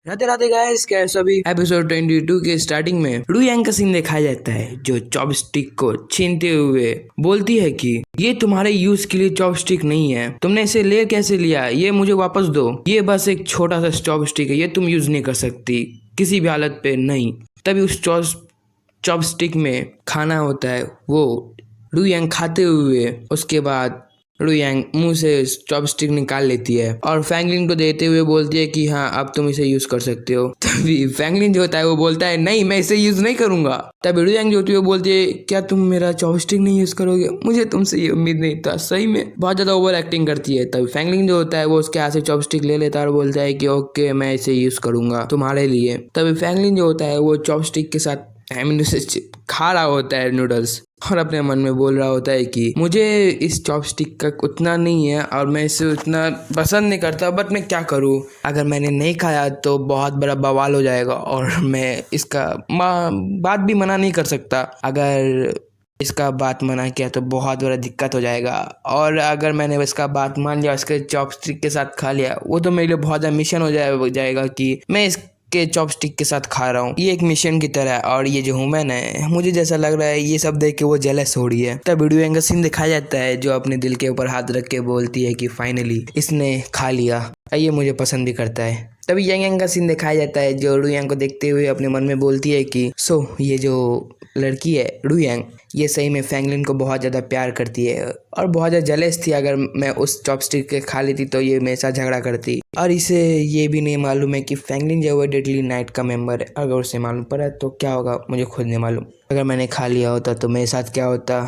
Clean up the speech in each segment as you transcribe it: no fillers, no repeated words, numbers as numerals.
Radhe Radhe guys, कैसे सभी। Episode 22 के स्टार्टिंग में रू यांग का सीन दिखाया जाता है, जो चॉपस्टिक को छीनते हुए बोलती है कि ये तुम्हारे यूज के लिए चॉपस्टिक नहीं है, तुमने इसे ले कैसे लिया, ये मुझे वापस दो। ये बस एक छोटा सा चॉपस्टिक है, ये तुम यूज नहीं कर सकती किसी भी हालत पे नहीं। तभी उस चॉपस्टिक में खाना होता है, वो रू यांग खाते हुए उसके बाद रू यांग मुंह से चॉपस्टिक निकाल लेती है और फैंगलिन को देते हुए बोलती है कि हाँ, अब तुम इसे यूज कर सकते हो। तभी फैंगलिन जो होता है वो बोलता है नहीं, मैं इसे यूज नहीं करूंगा। तभी रू यांग जो होती है वो बोलती है क्या तुम मेरा चॉपस्टिक नहीं यूज करोगे, मुझे तुमसे ये उम्मीद नहीं था। सही में बहुत ज्यादा ओवर एक्टिंग करती है। तभी फैंगलिन जो होता है वो उसके हाथ से चॉपस्टिक ले लेता है और बोलता है कि ओके, मैं इसे यूज करूंगा तुम्हारे लिए। तभी फैंगलिन जो होता है वो चॉपस्टिक के साथ उसे खा रहा होता है नूडल्स, और अपने मन में बोल रहा होता है कि मुझे इस चॉपस्टिक का उतना नहीं है और मैं इसे उतना पसंद नहीं करता, बट मैं क्या करूँ, अगर मैंने नहीं खाया तो बहुत बड़ा बवाल हो जाएगा और मैं इसका बात भी मना नहीं कर सकता। अगर इसका बात मना किया तो बहुत बड़ा दिक्कत हो जाएगा, और अगर मैंने इसका बात मान लिया, इसके चॉपस्टिक के साथ खा लिया, वो तो मेरे लिए बहुत ज़्यादा मिशन हो जाएगा कि मैं इस के चॉपस्टिक के साथ खा रहा हूँ। ये एक मिशन की तरह है। और ये जो ह्यूमन है, मुझे जैसा लग रहा है ये सब देख के वो जेलस हो रही है। तब वीडियो एंगल सीन दिखाया जाता है, जो अपने दिल के ऊपर हाथ रख के बोलती है कि फाइनली इसने खा लिया, ये मुझे पसंद भी करता है। तभी यांग का सीन दिखाया जाता है, जो रू यांग को देखते हुए अपने मन में बोलती है कि ये जो लड़की है रू यांग, ये सही में फैंगलिन को बहुत ज़्यादा प्यार करती है और बहुत ज़्यादा जेलस थी। अगर मैं उस चॉपस्टिक के खा लेती तो ये मेरे साथ झगड़ा करती, और इसे ये भी नहीं मालूम है कि फैंगलिन जो है डेडली नाइट का मेंबर है। अगर उसे मालूम पड़ा तो क्या होगा मुझे खुद नहीं मालूम। अगर मैंने खा लिया होता तो मेरे साथ क्या होता,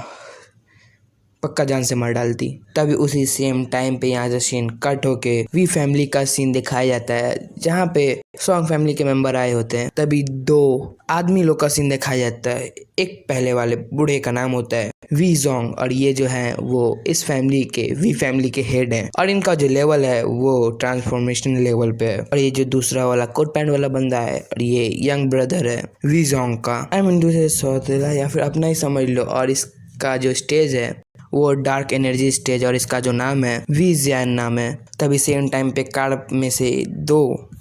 पक्का जान से मार डालती। तभी उसी सेम टाइम पे यहाँ से सीन कट होके वी फैमिली का सीन दिखाया जाता है, जहाँ पे सॉन्ग फैमिली के मेंबर आए होते हैं। तभी दो आदमी लोग का सीन दिखाया जाता है। एक पहले वाले बूढ़े का नाम होता है वी जोंग, और ये जो है वो इस फैमिली के वी फैमिली के हेड हैं, और इनका जो लेवल है वो ट्रांसफॉर्मेशन लेवल पे है। और ये जो दूसरा वाला कोट पैंट वाला बंदा है, और ये यंग ब्रदर है वी जोंग का। आई मीन दूसरे सौतेला या फिर अपना ही समझ लो। और इसका जो स्टेज है वो डार्क एनर्जी स्टेज, और इसका जो नाम है वी जियान नाम है। तभी सेम टाइम पे कार में से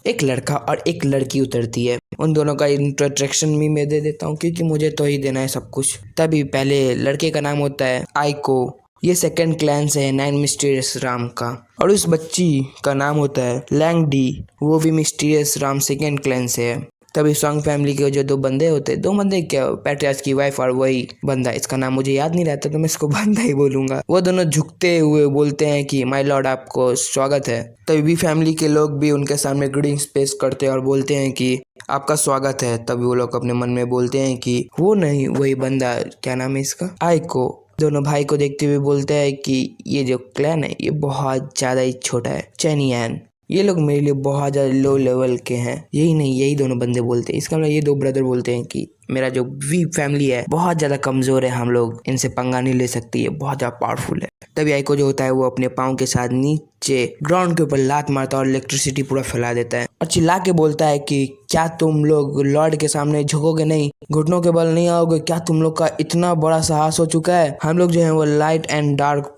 एक लड़का और एक लड़की उतरती है। उन दोनों का इंट्रोडक्शन भी मैं दे देता हूँ, क्योंकि मुझे तो ही देना है सब कुछ। तभी पहले लड़के का नाम होता है आइको, ये सेकंड क्लैन से है 9 मिस्टीरियस राम का। और उस बच्ची का नाम होता है लैंग डी, वो भी मिस्टीरियस राम सेकंड क्लैन से है। तभी सॉन्ग फैमिली के जो दो बंदे क्या, पैट्रियार्च की वाइफ और वही बंदा, इसका नाम मुझे याद नहीं रहता तो मैं इसको बंदा ही बोलूंगा। वो दोनों झुकते हुए बोलते हैं कि माय लॉर्ड, आपको स्वागत है। तभी भी फैमिली के लोग भी उनके सामने ग्रीटिंग्स पेश करते हैं और बोलते हैं कि आपका स्वागत है। तभी वो लोग अपने मन में बोलते हैं कि वो नहीं, वही बंदा, क्या नाम है इसका, आइको, दोनों भाई को देखते हुए बोलते हैं कि ये जो क्लैन है ये बहुत ज्यादा ही छोटा है, चैनियन, ये लोग मेरे लिए बहुत ज़्यादा लो लेवल के हैं। यही दोनों बंदे बोलते हैं। इसका मतलब ये दो ब्रदर बोलते हैं कि मेरा जो वी फैमिली है बहुत ज़्यादा कमज़ोर है, हम लोग इनसे पंगा नहीं ले सकते, ये बहुत ज़्यादा पावरफुल है। तभी आइको जो होता है वो अपने पाँव के साथ नीचे ग्राउंड के ऊपर लात मारता है और इलेक्ट्रिसिटी पूरा फैला देता है, और चिल्ला के बोलता है कि क्या तुम लोग लॉर्ड के सामने झुकोगे नहीं, घुटनों के बल नहीं आओगे, क्या तुम लोग का इतना बड़ा साहस हो चुका है। हम लोग जो है वो light and dark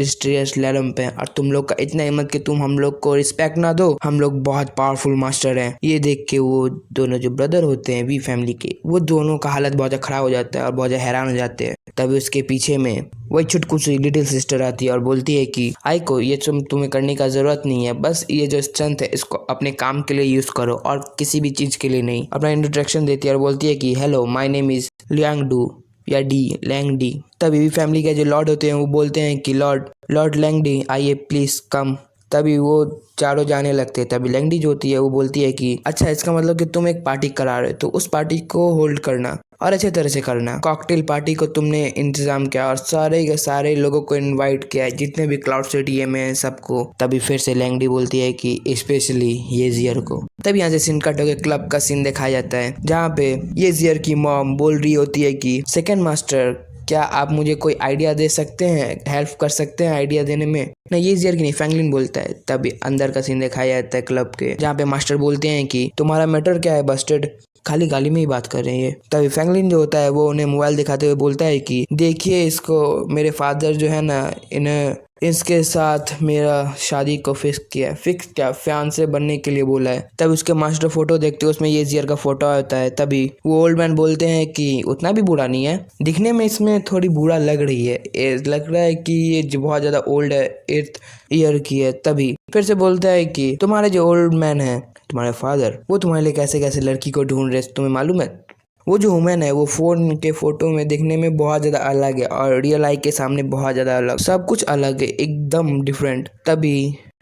stress level पे, और तुम लोग का इतना हिम्मत कि तुम हम लोग को रिस्पेक्ट ना दो, हम लोग बहुत पावरफुल मास्टर हैं। ये देख के वो दोनों जो ब्रदर होते हैं वी फैमिली के, वो दोनों का हालत बहुत ज़्यादा खराब हो जाता है और बहुत ज़्यादा हैरान हो जाते हैं। तभी उसके पीछे में वही छुटकू सी लिटिल सिस्टर आती है और बोलती है कि आइको, ये तुम्हें करने का जरूरत नहीं है, बस ये जो स्ट्रेंथ है इसको अपने काम के लिए यूज करो और किसी भी चीज के लिए नहीं। अपना इंट्रोडक्शन देती है और बोलती है कि hello, my name is Liang do या लैंग डी। तभी भी फैमिली के जो लॉर्ड होते हैं वो बोलते हैं कि लॉर्ड लैंग डी, आइए प्लीज कम। तभी वो चारों जाने लगते हैं। तभी लैंग डी जो होती है वो बोलती है कि अच्छा, इसका मतलब कि तुम एक पार्टी करा रहे हो, तो उस पार्टी को होल्ड करना और अच्छे तरह से करना। कॉकटेल पार्टी को तुमने इंतजाम किया और सारे के सारे लोगों को इनवाइट किया, जितने भी क्लाउड सिटी में सबको। तभी फिर से लैंग डी बोलती है कि स्पेशली ये जियर को। तब यहाँ से सीन कट होकर क्लब का सीन दिखाया जाता है, जहाँ पे ये जियर की मॉम बोल रही होती है कि सेकंड मास्टर, क्या आप मुझे कोई आइडिया दे सकते हैं, हेल्प कर सकते हैं आइडिया देने में। नहीं, ये जियर की नहीं, फैंगलिन बोलता है। तभी अंदर का सीन दिखाया जाता है क्लब के, जहाँ पे मास्टर बोलते हैं कि तुम्हारा मैटर क्या है बस्टेड, खाली गाली में ही बात कर रहे हैं। तभी फैंगलिन जो होता है वो उन्हें मोबाइल दिखाते हुए बोलता है कि देखिए इसको, मेरे फादर जो है ना, इन्हें इसके साथ मेरा शादी को फिक्स क्या फियांसे बनने के लिए बोला है। तब उसके मास्टर फोटो देखते उसमें ये जियर का फोटो होता है। तभी वो ओल्ड मैन बोलते हैं कि उतना भी बुरा नहीं है, दिखने में इसमें थोड़ी बुरा लग रही है, लग रहा है कि ये बहुत ज्यादा ओल्ड है, 8th ईयर की है। तभी फिर से बोलता है कि तुम्हारे जो ओल्ड मैन है, तुम्हारे फादर, वो तुम्हारे लिए कैसे कैसे लड़की को ढूंढ रहे, तुम्हें मालूम है? वो जो वुमेन है वो फोन के फोटो में देखने में बहुत ज्यादा अलग है और रियल आई के सामने बहुत ज्यादा अलग, सब कुछ अलग है, एकदम डिफरेंट। तभी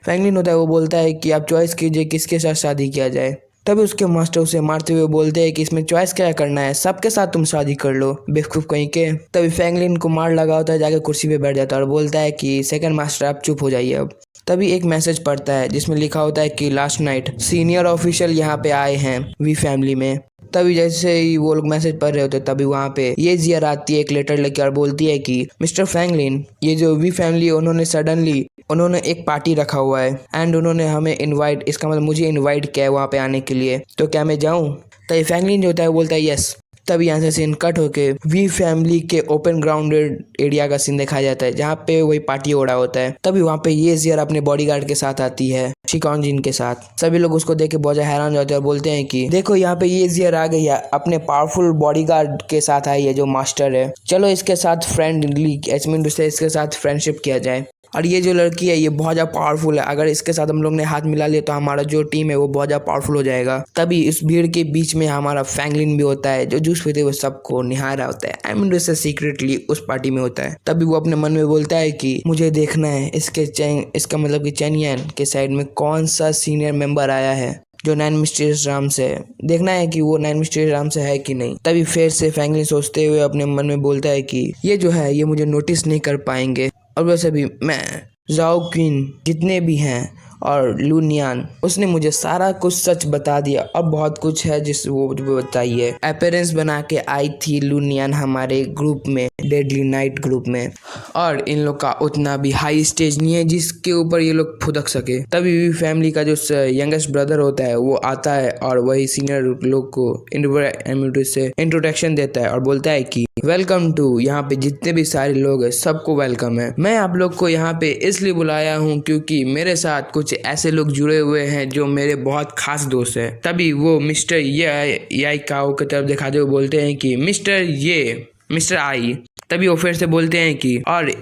फ्रैंकलिन होता है, वो बोलता है कि आप चॉइस कीजिए किसके साथ शादी किया जाए। तभी उसके मास्टर उसे मारते हुए बोलते हैं कि इसमें चॉइस क्या करना है, सबके साथ तुम शादी कर लो, बेवकूफ कहीं के। तभी फ्रैंकलिन को मार लगा होता है, जाकर कुर्सी पे बैठ जाता है और बोलता है कि सेकंड मास्टर आप चुप हो जाइए अब। तभी एक मैसेज पढ़ता है जिसमें लिखा होता है कि लास्ट नाइट सीनियर ऑफिशियल यहाँ पे आए हैं वी फैमिली में। तभी जैसे ही वो लोग मैसेज पढ़ रहे होते तभी वहाँ पे ये जियर आती है एक लेटर लेके और बोलती है कि मिस्टर फ्रैंकलिन, ये जो वी फैमिली उन्होंने एक पार्टी रखा हुआ है एंड उन्होंने हमें इनवाइट, इसका मतलब मुझे इनवाइट किया है वहाँ पे आने के लिए, तो क्या मैं जाऊँ? तभी फ्रैंकलिन जो होता है वो बोलता है यस। तभी यहाँ से सीन कट होके वी फैमिली के ओपन ग्राउंडेड एरिया का सीन दिखाया जाता है जहाँ पे वही पार्टी हो रहा होता है। तभी वहाँ पे ये जियर अपने बॉडीगार्ड के साथ आती है, शिकॉन्जिन के साथ। सभी लोग उसको देख के बहुत हैरान हो जाते हैं और बोलते हैं कि देखो यहाँ पे ये जियर आ गई है, अपने पावरफुल बॉडीगार्ड के साथ आई है जो मास्टर है, चलो इसके साथ फ्रेंडली इसके साथ फ्रेंडशिप किया जाए। और ये जो लड़की है ये बहुत ज़्यादा पावरफुल है, अगर इसके साथ हम लोग ने हाथ मिला लिया तो हमारा जो टीम है वो बहुत ज़्यादा पावरफुल हो जाएगा। तभी इस भीड़ के बीच में हमारा फ्रैंकलिन भी होता है जो जूस पीते हुए सबको निहार रहा होता है, आई मीन उससे सीक्रेटली उस पार्टी में होता है। तभी वो अपने मन में बोलता है कि मुझे देखना है इसका मतलब कि चेनियन के साइड में कौन सा सीनियर मेंबर आया है जो 9 मिस्टीरियस राम से है, देखना है कि वो 9 मिस्टीरियस राम से है कि नहीं। तभी फिर से फ्रैंकलिन सोचते हुए अपने मन में बोलता है कि ये जो है ये मुझे नोटिस नहीं कर पाएंगे, और वैसे भी मैं जाओ क्वीन जितने भी हैं और लूनियन, उसने मुझे सारा कुछ सच बता दिया और बहुत कुछ है जिस वो बताइए। अपेरेंस बना के आई थी लूनियन हमारे ग्रुप में, डेडली नाइट ग्रुप में, और इन लोग का उतना भी हाई स्टेज नहीं है जिसके ऊपर ये लोग फुदक सके। तभी भी फैमिली का जो यंगेस्ट ब्रदर होता है वो आता है और वही सीनियर लोग को से इंट्रोडक्शन देता है और बोलता है कि वेलकम टू, यहाँ पे जितने भी सारे लोग हैं सबको वेलकम है। मैं आप लोग को यहाँ पे इसलिए बुलाया हूँ क्योंकि मेरे साथ कुछ ऐसे लोग जुड़े हुए हैं जो मेरे बहुत खास दोस्त हैं। तभी वो मिस्टर ये काओ की तरफ दिखाते हुए बोलते हैं कि मिस्टर आई। तभी वो फिर से बोलते हैं कि और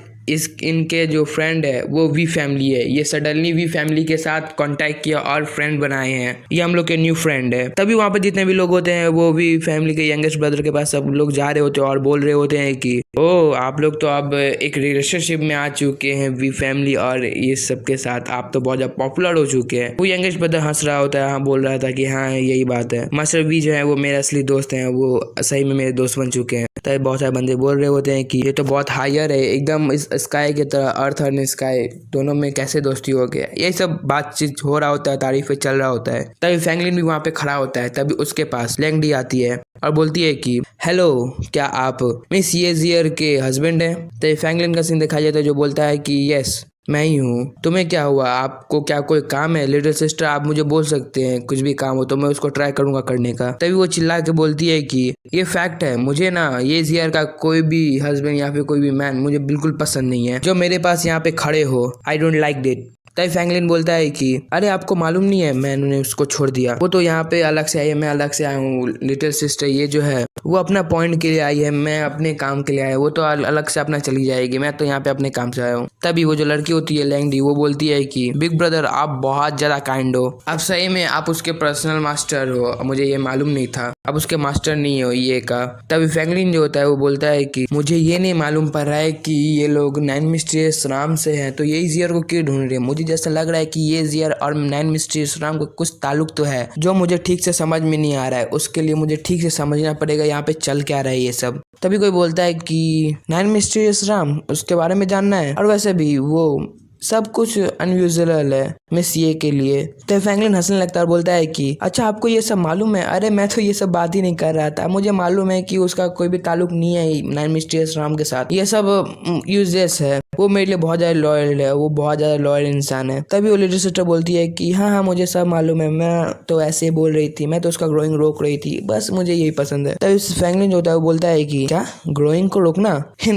इनके जो फ्रेंड है वो वी फैमिली है, ये सडनली वी फैमिली के साथ कांटेक्ट किया और फ्रेंड बनाए हैं, ये हम लोग के न्यू फ्रेंड है। तभी वहाँ पे जितने भी लोग होते हैं वो वी फैमिली के यंगेस्ट ब्रदर के पास सब लोग जा रहे होते हैं और बोल रहे होते हैं कि ओ आप लोग तो अब एक रिलेशनशिप में आ चुके हैं वी फैमिली और ये सब के साथ, आप तो बहुत ज्यादा पॉपुलर हो चुके हैं। वो यंगेस्ट ब्रदर हंस रहा होता है, हाँ बोल रहा था कि हाँ यही बात है, मास्टर वी जो है वो मेरे असली दोस्त हैं, वो सही में मेरे दोस्त बन चुके हैं। तभी बहुत सारे बंदे बोल रहे होते हैं कि ये तो बहुत हायर है, एकदम इस स्काई की तरह, अर्थ और स्काई दोनों में कैसे दोस्ती हो गया, ये सब बातचीत हो रहा होता है, तारीफें चल रहा होता है। तभी फ्रैंकलिन भी वहाँ पे खड़ा होता है। तभी उसके पास लैंगडी आती है और बोलती है कि हेलो, क्या आप मिस येजियर के हस्बैंड हैं? तभी फ्रैंकलिन का सीन दिखाई जाता है जो बोलता है कि यस मैं ही हूँ, तुम्हें क्या हुआ, आपको क्या कोई काम है? लिटिल सिस्टर आप मुझे बोल सकते हैं, कुछ भी काम हो तो मैं उसको ट्राई करूंगा करने का। तभी वो चिल्ला के बोलती है कि ये फैक्ट है, मुझे ना ये जियर का कोई भी हस्बैंड या फिर कोई भी मैन मुझे बिल्कुल पसंद नहीं है, जो मेरे पास यहाँ पे खड़े हो, आई डोंट लाइक दैट। तभी फ्रैंकलिन बोलता है कि अरे आपको मालूम नहीं है मैंने उसको छोड़ दिया, वो तो यहाँ पे अलग से आई है, मैं अलग से आया हूँ। लिटिल सिस्टर ये जो है वो अपना पॉइंट के लिए आई है, मैं अपने काम के लिए आया, वो तो अलग से अपना चली जाएगी, मैं तो यहाँ पे अपने काम से आया हूँ। तभी वो जो लड़की होती है लैंगडी, वो बोलती है कि बिग ब्रदर आप बहुत ज्यादा काइंड हो, आप सही में आप उसके पर्सनल मास्टर हो, मुझे ये मालूम नहीं था, अब उसके मास्टर नहीं हो ये का। तभी फ्रैंकलिन जो होता है वो बोलता है कि मुझे ये नहीं मालूम पड़ रहा है कि ये लोग 9 मिस्टीरियस राम से हैं, तो ये जियर को क्यों ढूंढ रहे हैं? मुझे जैसा लग रहा है कि ये जियर और 9 मिस्टीरियस राम को कुछ ताल्लुक तो है जो मुझे ठीक से समझ में नहीं आ रहा है, उसके लिए मुझे ठीक से समझना पड़ेगा यहाँ पे चल क्या रहा है ये सब। तभी कोई बोलता है कि 9 मिस्टीरियस राम उसके बारे में जानना है, और वैसे भी वो सब कुछ अनयूजुअल है मिस ये के लिए। तो फ्रैंकलिन हंसने लगता है और बोलता है कि अच्छा आपको ये सब मालूम है? अरे मैं तो ये सब बात ही नहीं कर रहा था, मुझे मालूम है कि उसका कोई भी ताल्लुक नहीं है 9 मिस्टीरियस राम के साथ, ये सब यूजलेस है, वो मेरे लिए बहुत ज्यादा लॉयल है, वो बहुत ज्यादा लॉयल इंसान है। तभी वो लिटिल सिस्टर बोलती है कि हाँ हाँ मुझे सब मालूम है, मैं तो ऐसे ही बोल रही थी, मैं तो उसका ग्रोइंग रोक रही थी, बस मुझे यही पसंद है। तभी फ्रैंकलिन जो होता है वो बोलता है कि क्या ग्रोइंग को रोकना?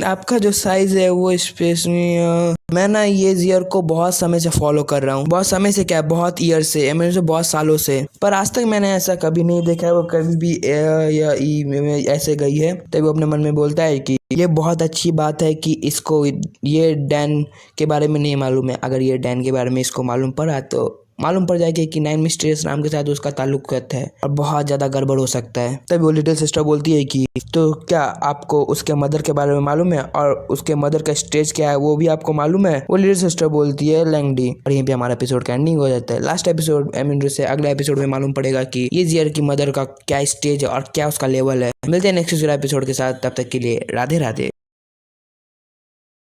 आपका जो साइज है वो स्पेस में मैं ना ये जियर को बहुत समय से फॉलो कर रहा हूँ, बहुत समय से क्या, बहुत ईयर से, I mean, से बहुत सालों से, पर आज तक मैंने ऐसा कभी नहीं देखा है वो कभी भी या ई में ऐसे गई है। तभी वो अपने मन में बोलता है कि ये बहुत अच्छी बात है कि इसको ये डैन के बारे में नहीं मालूम है। अगर ये डैन के बारे में इसको मालूम पड़ा तो मालूम पड़ जाएगा कि 9 मिस्टीरियस नाम के साथ उसका ताल्लुकात है और बहुत ज़्यादा गड़बड़ हो सकता है। तभी वो लिटिल सिस्टर बोलती है कि तो क्या आपको उसके मदर के बारे में मालूम है और उसके मदर का स्टेज क्या है वो भी आपको मालूम है? वो लिटिल सिस्टर बोलती है लैंगडी। और यहीं पे हमारा एपिसोड का एंडिंग हो जाता है। लास्ट एपिसोड से अगले एपिसोड में मालूम पड़ेगा कि ये जियर की मदर का क्या स्टेज है और क्या उसका लेवल है। मिलते हैं नेक्स्ट एपिसोड के साथ, तब तक के लिए राधे राधे।